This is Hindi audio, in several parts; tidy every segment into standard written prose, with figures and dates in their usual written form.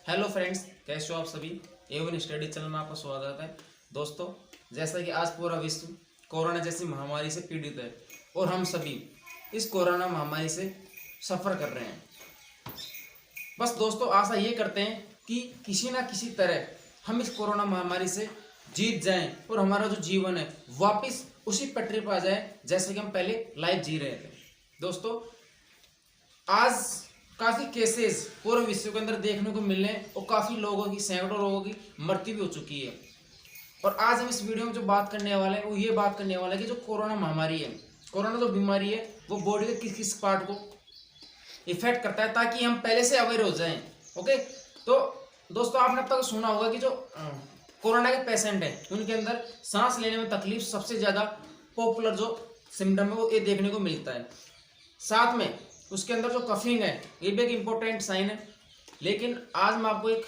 हेलो फ्रेंड्स, कैसे हो आप सभी। एवन स्टडी चैनल में आपका स्वागत है। दोस्तों, जैसा कि आज पूरा विश्व कोरोना जैसी महामारी से पीड़ित है और हम सभी इस कोरोना महामारी से सफ़र कर रहे हैं। बस दोस्तों, आशा ये करते हैं कि किसी ना किसी तरह हम इस कोरोना महामारी से जीत जाएं और हमारा जो जीवन है वापस उसी पटरी पर आ जाए जैसे कि हम पहले लाइफ जी रहे थे। दोस्तों, आज काफ़ी केसेस पूरे विश्व के अंदर देखने को मिल रहे हैं और काफ़ी लोगों की, सैकड़ों लोगों की मृत्यु भी हो चुकी है। और आज हम इस वीडियो में जो बात करने वाले हैं वो ये बात करने वाले हैं कि जो कोरोना महामारी है, कोरोना जो बीमारी है वो बॉडी के किस किस पार्ट को इफेक्ट करता है, ताकि हम पहले से अवेयर हो जाएं। ओके, तो दोस्तों, आपने अब तक सुना होगा कि जो कोरोना के पेशेंट हैं उनके अंदर सांस लेने में तकलीफ सबसे ज़्यादा पॉपुलर जो सिम्टम है वो ये देखने को मिलता है। साथ में उसके अंदर जो कफिंग है ये भी एक इम्पोर्टेंट साइन है। लेकिन आज मैं आपको एक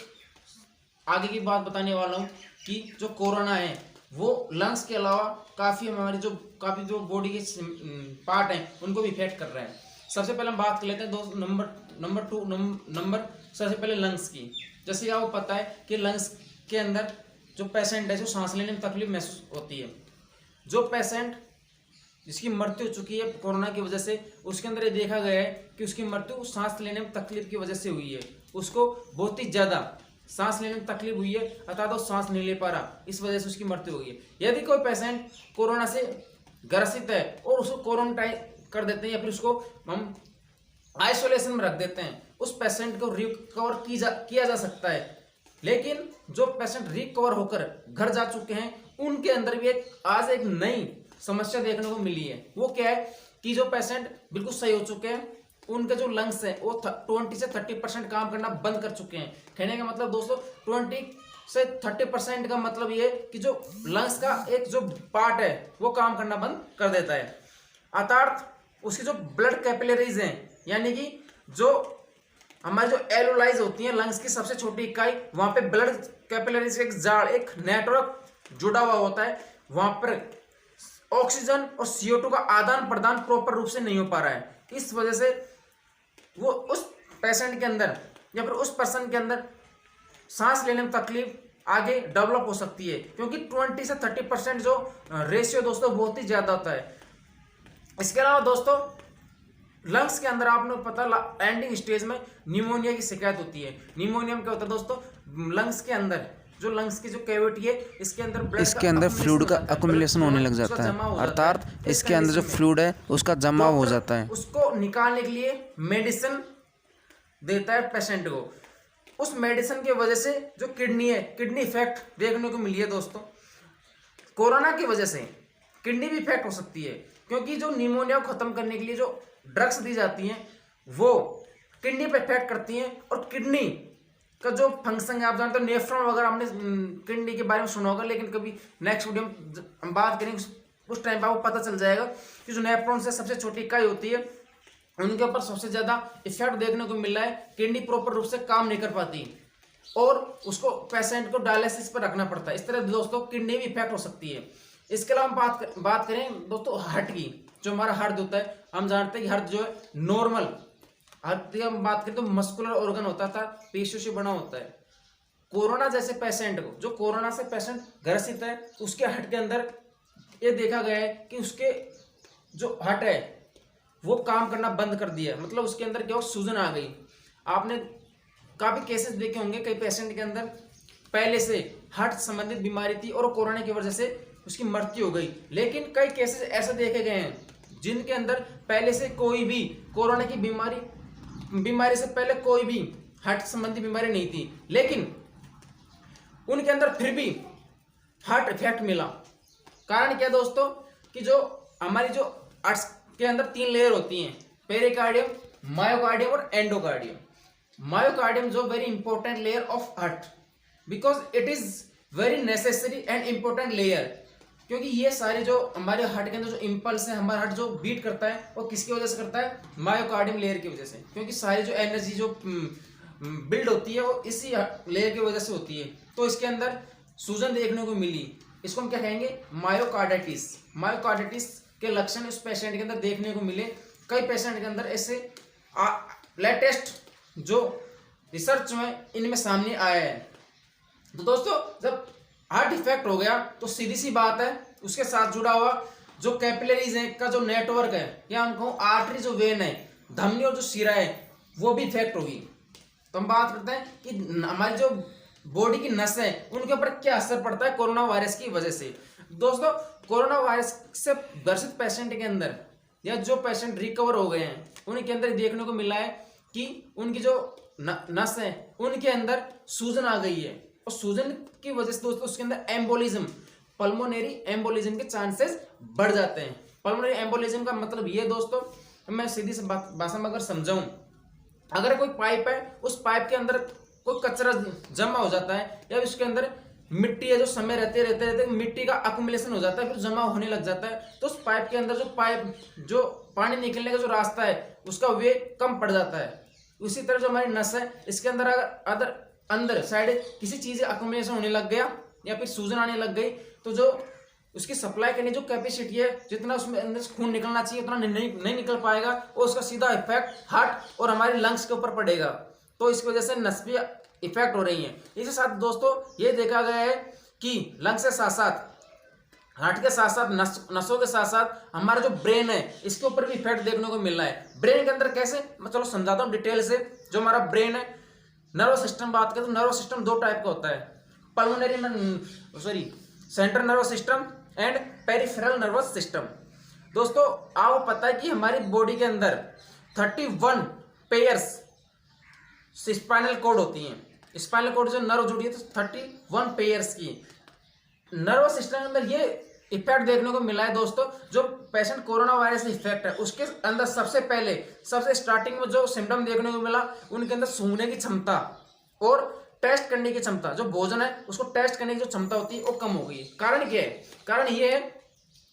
आगे की बात बताने वाला हूँ कि जो कोरोना है वो लंग्स के अलावा काफ़ी हमारी जो बॉडी के पार्ट हैं उनको भी इफेक्ट कर रहे हैं। सबसे पहले हम बात कर लेते हैं दोस्त नंबर सबसे पहले लंग्स की। जैसे कि आपको पता है कि लंग्स के अंदर जो पेशेंट है जो सांस लेने में तकलीफ महसूस होती है, जो पेशेंट जिसकी मृत्यु हो चुकी है कोरोना की वजह से, उसके अंदर ये देखा गया है कि उसकी मृत्यु सांस लेने में तकलीफ की वजह से हुई है। उसको बहुत ही ज़्यादा सांस लेने में तकलीफ हुई है, अर्थात वो सांस नहीं ले पा रहा, इस वजह से उसकी मृत्यु हो गई है। यदि कोई पेशेंट कोरोना से ग्रसित है और उसको क्वारंटाइन कर देते हैं या फिर उसको हम आइसोलेशन में रख देते हैं, उस पेशेंट को रिकवर किया जा सकता है। लेकिन जो पेशेंट रिकवर होकर घर जा चुके हैं उनके अंदर भी आज एक नई समस्या देखने को मिली है। वो क्या है कि जो पेशेंट बिल्कुल सही हो चुके हैं उनके जो लंग्स हैं वो 20 से 30% काम करना बंद कर चुके हैं। कहने का मतलब दोस्तों, 20 से 30% का मतलब ये कि जो लंग्स का एक जो पार्ट है वो काम करना बंद कर देता है। अर्थात उसकी जो ब्लड कैपिलरीज हैं, यानी कि जो हमारी जो एलोलाइज होती है लंग्स की सबसे छोटी इकाई, वहां पे ब्लड कैपिलरीज का एक जाल, एक नेटवर्क जुड़ा हुआ होता है। वहां पर ऑक्सीजन और CO2 का आदान प्रदान प्रॉपर रूप से नहीं हो पा रहा है। इस वजह से वो उस पेशेंट के अंदर या फिर उस पर्सन के अंदर सांस लेने में तकलीफ आगे डेवलप हो सकती है, क्योंकि 20 से 30% जो रेशियो दोस्तों बहुत ही ज्यादा होता है। इसके अलावा दोस्तों, लंग्स के अंदर आपने पता एंडिंग स्टेज में निमोनिया की शिकायत होती है। निमोनिया में क्या होता है दोस्तों, लंग्स के अंदर जो लंग्स की जो कैविटी है इसके अंदर फ्लूइड का अकुमुलेशन होने लग जाता है, अर्थात इसके अंदर जो फ्लूइड है उसका जमाव हो जाता है। उसको निकालने के लिए मेडिसिन देता है पेशेंट को। उस मेडिसिन की वजह से जो किडनी है, किडनी इफेक्ट देखने को मिली है दोस्तों। कोरोना की वजह से किडनी भी इफेक्ट हो सकती है, क्योंकि जो निमोनिया को खत्म करने के लिए जो ड्रग्स दी जाती हैं वो किडनी पे इफेक्ट करती हैं। और किडनी का जो फंक्शन है, आप जानते हो नेफ्रॉन वगैरह, हमने किडनी के बारे में सुना होगा, लेकिन कभी नेक्स्ट वीडियो में हम बात करेंगे उस टाइम पर आपको पता चल जाएगा कि जो नेफ्रॉन से सबसे छोटी इकाई होती है उनके ऊपर सबसे ज़्यादा इफेक्ट देखने को मिल रहा है। किडनी प्रॉपर रूप से काम नहीं कर पाती और उसको पेशेंट को डायलिसिस पर रखना पड़ता है। इस तरह दोस्तों किडनी भी इफेक्ट हो सकती है। इसके अलावा हम बात करें दोस्तों हार्ट की। जो हमारा हार्ट होता है, हम जानते हैं कि हार्ट जो है नॉर्मल, हार्ट की हम बात करें तो मस्कुलर ऑर्गन होता था, पेशियों से बना होता है। कोरोना जैसे पेशेंट को, जो कोरोना से पेशेंट ग्रसित है, उसके हार्ट के अंदर ये देखा गया है कि उसके जो हार्ट है वो काम करना बंद कर दिया है। मतलब उसके अंदर क्या हो, सूजन आ गई। आपने काफ़ी केसेस देखे होंगे, कई पेशेंट के अंदर पहले से हार्ट संबंधित बीमारी थी और कोरोना की वजह से उसकी मृत्यु हो गई। लेकिन कई केसेस ऐसे देखे गए हैं जिनके अंदर पहले से कोई भी कोरोना की बीमारी से पहले कोई भी हार्ट संबंधी बीमारी नहीं थी, लेकिन उनके अंदर फिर भी हार्ट इफेक्ट मिला। कारण क्या दोस्तों कि जो हमारी जो हार्ट के अंदर 3 लेयर होती हैं, पेरिकार्डियम, मायोकार्डियम और एंडोकार्डियम। मायोकार्डियम जो very important layer of heart, because it is very necessary and important layer, क्योंकि ये सारे जो हमारे हार्ट के अंदर जो इम्पल्स है, हमारा हार्ट जो बीट करता है वो किसकी वजह से करता है, मायोकार्डियम लेयर की वजह से। क्योंकि सारी जो एनर्जी जो बिल्ड होती है वो इसी लेयर की वजह से होती है। तो इसके अंदर सूजन देखने को मिली, इसको हम क्या कहेंगे, मायोकार्डाइटिस। मायोकार्डाइटिस के लक्षण इस पेशेंट के अंदर देखने को मिले। कई पेशेंट के अंदर ऐसे लेटेस्ट जो रिसर्च में इनमें सामने आया है। तो दोस्तों जब हार्ट इफेक्ट हो गया तो सीधी सी बात है उसके साथ जुड़ा हुआ जो कैपिलरीज है का जो नेटवर्क है या हम कहूँ आर्टरी जो वेन है, धमनी और जो शिरा है वो भी इफेक्ट होगी। तो हम बात करते हैं कि हमारी जो बॉडी की नस है उनके ऊपर क्या असर पड़ता है कोरोना वायरस की वजह से। दोस्तों कोरोना वायरस से ग्रसित पेशेंट के अंदर या जो पेशेंट रिकवर हो गए हैं उनके अंदर देखने को मिला है कि उनकी जो नस है उनके अंदर सूजन आ गई है, और सूजन की वजह से दोस्तों उसके अंदर एम्बोलिज्म, पल्मोनरी एम्बोलिज्म के चांसेस बढ़ जाते हैं। पल्मोनरी एम्बोलिज्म का मतलब ये दोस्तों, मैं सीधी सी भाषा में अगर समझाऊं, अगर कोई पाइप है उस पाइप के अंदर कोई कचरा जमा हो जाता है या उसके अंदर मिट्टी है जो समय रहते रहते मिट्टी का अकुमुलेशन हो जाता है, फिर जमा होने लग जाता है, तो उस पाइप के अंदर जो पानी निकलने का जो रास्ता है उसका वे कम पड़ जाता है। उसी तरह जो हमारी नस है इसके अंदर अगर अंदर साइड किसी चीज अकुमुलेशन होने लग गया या फिर सूजन आने लग गई तो जो उसकी सप्लाई करने जो कैपेसिटी है जितना उसमें अंदर से खून निकलना चाहिए उतना नहीं निकल पाएगा, और उसका सीधा इफेक्ट हार्ट और हमारे लंग्स के ऊपर पड़ेगा। तो इसकी वजह से नस भी इफेक्ट हो रही है। इसी साथ दोस्तों ये देखा गया है कि लंग्स के साथ साथ हार्ट के साथ साथ नसों के साथ साथ हमारा जो ब्रेन है इसके ऊपर भी इफेक्ट देखने को मिल रहा है। ब्रेन के अंदर कैसे, मैं चलो समझाता हूँ डिटेल से। जो हमारा ब्रेन है, नर्व सिस्टम बात करें तो नर्व सिस्टम दो टाइप का होता है, pulmonary central nervous system and peripheral nervous system. दोस्तों आपको पता है कि हमारी बॉडी के अंदर 31 पेयर्स स्पाइनल कोड होती हैं। स्पाइनल कोड जो नर्व जुड़ी है तो 31 पेयर्स की नर्वस सिस्टम के अंदर ये इफेक्ट देखने को मिला है। दोस्तों जो पेशेंट कोरोना वायरस से इफेक्ट है उसके अंदर सबसे स्टार्टिंग में जो सिम्टम देखने को मिला उनके अंदर सूंघने की क्षमता और टेस्ट करने की क्षमता, जो भोजन है उसको टेस्ट करने की जो क्षमता होती है वो कम हो गई। कारण क्या है? कारण ये है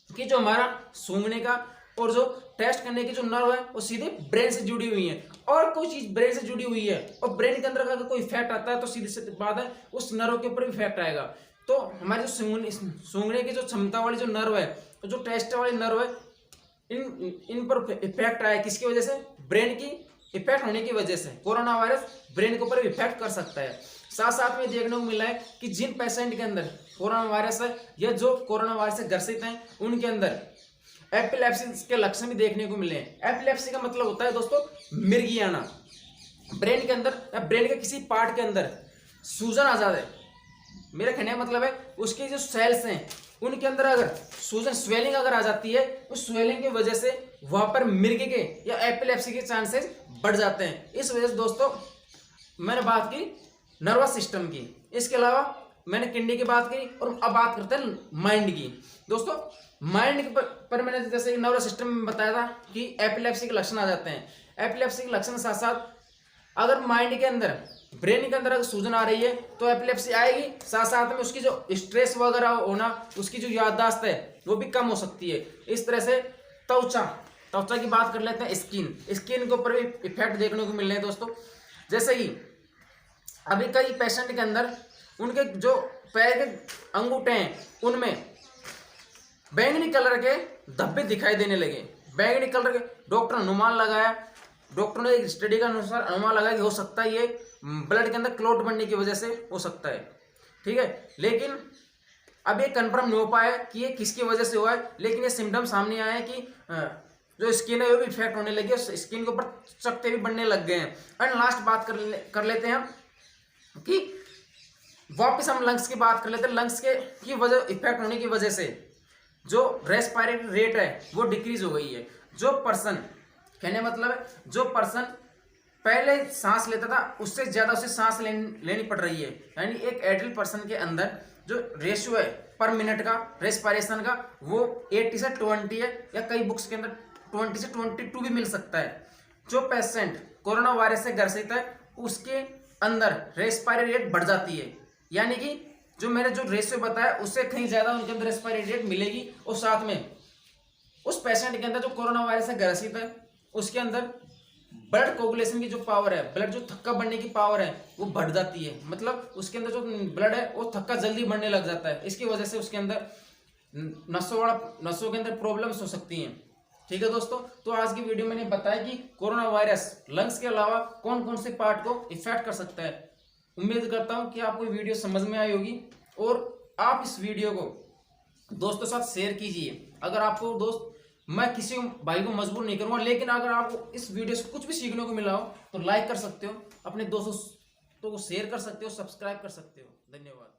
कि जो हमारा सूंघने का और जो टेस्ट करने की जो नर्व है वो सीधे ब्रेन से जुड़ी हुई है, और कोई चीज ब्रेन से जुड़ी हुई है और ब्रेन के अंदर अगर कोई इफेक्ट आता है तो सीधी सी बात है उस नर्व के ऊपर भी इफेक्ट आएगा। तो हमारी जो सूंघने की जो क्षमता वाली जो नर्व है, तो जो टेस्ट वाली नर्व है, इन पर इफेक्ट आया किसकी वजह से? ब्रेन की इफेक्ट होने की वजह से। कोरोना वायरस ब्रेन के ऊपर भी इफेक्ट कर सकता है। साथ साथ में देखने को मिला है कि जिन पेशेंट के अंदर कोरोना वायरस है या जो कोरोना वायरस से ग्रसित हैं उनके अंदर एपिलेप्सी के लक्षण भी देखने को मिले हैं। एपिलेप्सी का मतलब होता है दोस्तों मिर्गी आना, ब्रेन के अंदर या ब्रेन के किसी पार्ट के अंदर सूजन आ जाता है। मेरा कहने का मतलब है उसके जो सेल्स हैं उनके अंदर अगर सूजन स्वेलिंग अगर आ जाती है, उस स्वेलिंग की वजह से वहां पर मिर्गी के या एपिलेप्सी के चांसेस बढ़ जाते हैं। इस वजह से दोस्तों मैंने बात की नर्वस सिस्टम की, इसके अलावा मैंने किडनी की बात की, और अब बात करते हैं माइंड की। दोस्तों माइंड पर मैंने जैसे नर्वस सिस्टम में बताया था कि एपिलेप्सी के लक्षण आ जाते हैं। एपिलेप्सी के लक्षण साथ साथ अगर माइंड के अंदर ब्रेन के अंदर अगर सूजन आ रही है तो एपिलेप्सी आएगी। साथ साथ में उसकी जो स्ट्रेस वगैरह होना, उसकी जो याददाश्त है वो भी कम हो सकती है। इस तरह से त्वचा की बात कर लेते हैं। स्किन के ऊपर भी इफेक्ट देखने को मिल रहे हैं दोस्तों। जैसे ही अभी कई पेशेंट के अंदर उनके जो पैर के अंगूठे हैं उनमें बैंगनी कलर के धब्बे दिखाई देने लगे। बैंगनी कलर के डॉक्टर अनुमान लगाया, डॉक्टर ने एक स्टडी के अनुसार अनुमान लगाया कि हो सकता है ये ब्लड के अंदर क्लॉट बनने की वजह से हो सकता है, ठीक है। लेकिन अब ये कंफर्म नहीं हो पाया कि ये किसकी वजह से हुआ है, लेकिन ये सिम्टम सामने आए कि जो स्किन है वो भी इफेक्ट होने लगी, स्किन के ऊपर चकत्ते भी बनने लग गए हैं। एंड लास्ट बात कर लेते हैं कि वापस हम लंग्स की बात कर लेते हैं। लंग्स के की वजह इफेक्ट होने की वजह से जो रेस्पिरेटरी रेट है वो डिक्रीज हो गई है। जो पर्सन, कहने मतलब है जो पर्सन पहले सांस लेता था उससे ज्यादा उसे सांस लेनी पड़ रही है। यानी एक एडल्ट पर्सन के अंदर जो रेशियो है पर मिनट का रेस्पिरेशन का वो 80 से 20 है, या कई बुक्स के अंदर 20 से 22 भी मिल सकता है। जो पेशेंट कोरोना वायरस से ग्रसित है उसके अंदर रेस्पिरेटरी रेट बढ़ जाती है, यानी कि जो मैंने जो रेशियो बताया उससे कहीं ज्यादा उनके अंदर रेस्पिरेटरी रेट मिलेगी। और साथ में उस पेशेंट के अंदर जो कोरोना वायरस से ग्रसित है उसके अंदर ब्लड कोगुलेशन की जो पावर है, ब्लड जो थक्का बढ़ने की पावर है वो बढ़ जाती है। मतलब उसके अंदर जो ब्लड है वो थक्का जल्दी बढ़ने लग जाता है। इसकी वजह से उसके अंदर नसों के अंदर प्रॉब्लम्स हो सकती हैं। ठीक है दोस्तों, तो आज की वीडियो मैंने बताया कि कोरोना वायरस लंग्स के अलावा कौन कौन से पार्ट को इफेक्ट कर सकता है। उम्मीद करता हूं कि आपको वीडियो समझ में आई होगी और आप इस वीडियो को दोस्तों के साथ शेयर कीजिए। अगर आपको दोस्त, मैं किसी भाई को मजबूर नहीं करूंगा, लेकिन अगर आपको इस वीडियो से कुछ भी सीखने को मिला हो तो लाइक कर सकते हो, अपने दोस्तों को शेयर कर सकते हो, सब्सक्राइब कर सकते हो। धन्यवाद।